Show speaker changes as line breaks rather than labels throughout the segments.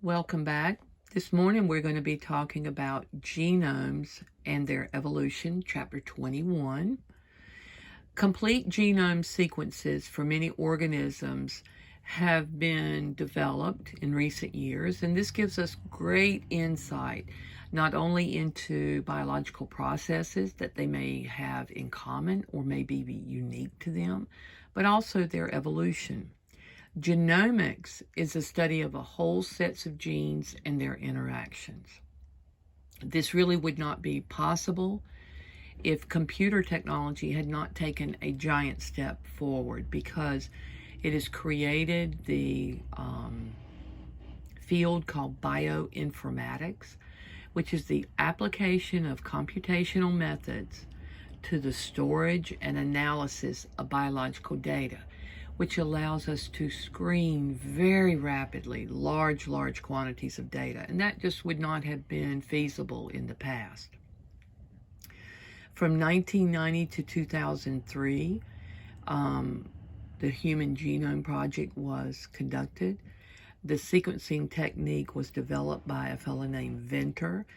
Welcome back. This morning we're going to be talking about genomes and their evolution, chapter 21. Complete genome sequences for many organisms have been developed in recent years, and this gives us great insight not only into biological processes that they may have in common or may be unique to them, but also their evolution. Genomics is a study of a whole sets of genes and their interactions. This really would not be possible if computer technology had not taken a giant step forward, because it has created the field called bioinformatics, which is the application of computational methods to the storage and analysis of biological data, which allows us to screen very rapidly large quantities of data. And that just would not have been feasible in the past. From 1990 to 2003, the Human Genome Project was conducted. The sequencing technique was developed by a fellow named Venter,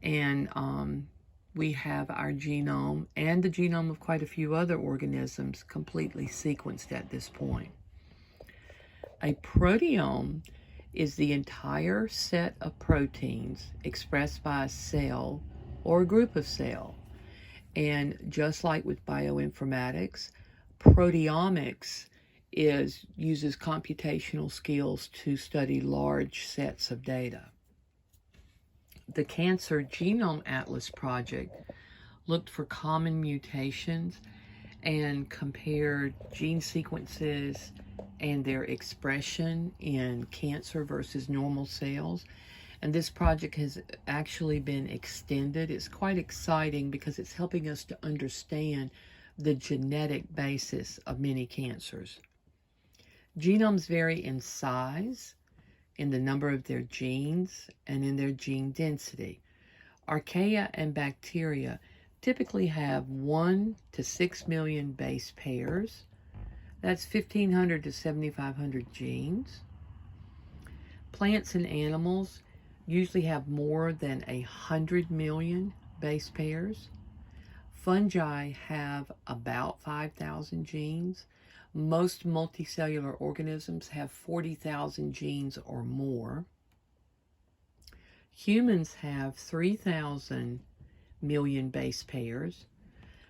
and we have our genome and the genome of quite a few other organisms completely sequenced at this point. A proteome is the entire set of proteins expressed by a cell or a group of cells. And just like with bioinformatics, proteomics uses computational skills to study large sets of data. The Cancer Genome Atlas project looked for common mutations and compared gene sequences and their expression in cancer versus normal cells. And this project has actually been extended. It's quite exciting because it's helping us to understand the genetic basis of many cancers. Genomes vary in size, in the number of their genes, and in their gene density. Archaea and bacteria typically have 1 to 6 million base pairs. That's 1,500 to 7,500 genes. Plants and animals usually have more than 100 million base pairs. Fungi have about 5,000 genes. Most multicellular organisms have 40,000 genes or more. Humans have 3,000 million base pairs,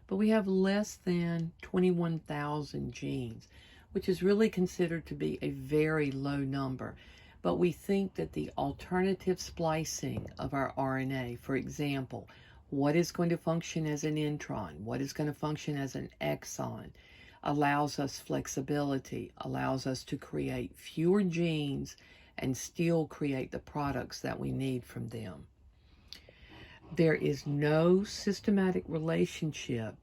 but we have less than 21,000 genes, which is really considered to be a very low number. But we think that the alternative splicing of our RNA, for example, what is going to function as an intron, what is going to function as an exon, allows us flexibility, allows us to create fewer genes and still create the products that we need from them. There is no systematic relationship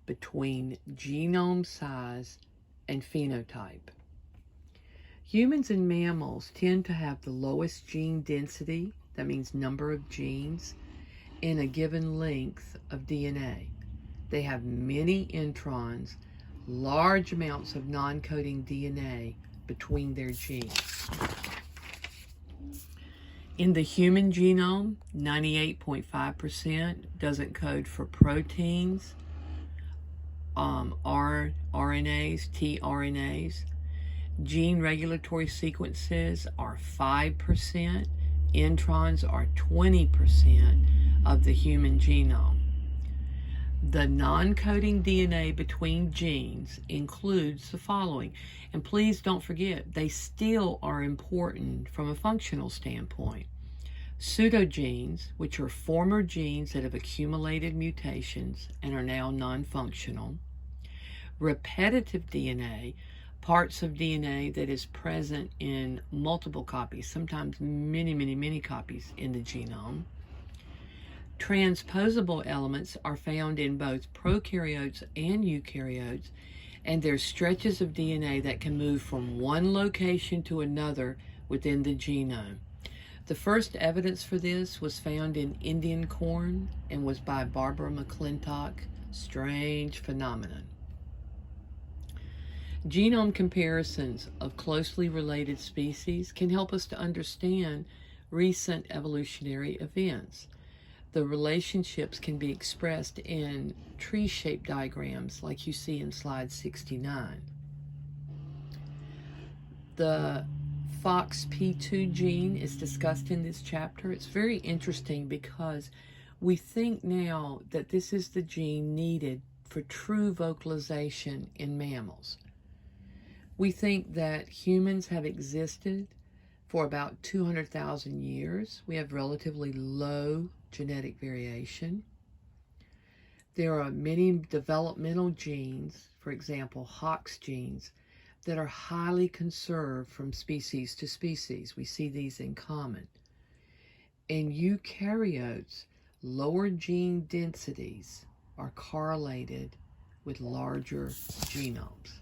between genome size and phenotype. Humans and mammals tend to have the lowest gene density, that means number of genes, in a given length of DNA. They have many introns, large amounts of non-coding DNA between their genes. In the human genome, 98.5% doesn't code for proteins, RNAs, tRNAs. Gene regulatory sequences are 5%. Introns are 20% of the human genome. The non-coding DNA between genes includes the following. And please don't forget, they still are important from a functional standpoint. Pseudogenes, which are former genes that have accumulated mutations and are now non-functional. Repetitive DNA, parts of DNA that is present in multiple copies, sometimes many copies in the genome. Transposable elements are found in both prokaryotes and eukaryotes, and they're stretches of DNA that can move from one location to another within the genome. The first evidence for this was found in Indian corn and was by Barbara McClintock. Strange phenomenon. Genome comparisons of closely related species can help us to understand recent evolutionary events. The relationships can be expressed in tree-shaped diagrams like you see in slide 69. The FOXP2 gene is discussed in this chapter. It's very interesting because we think now that this is the gene needed for true vocalization in mammals. We think that humans have existed for about 200,000 years. We have relatively low genetic variation. There are many developmental genes, for example, Hox genes, that are highly conserved from species to species. We see these in common. In eukaryotes, lower gene densities are correlated with larger genomes.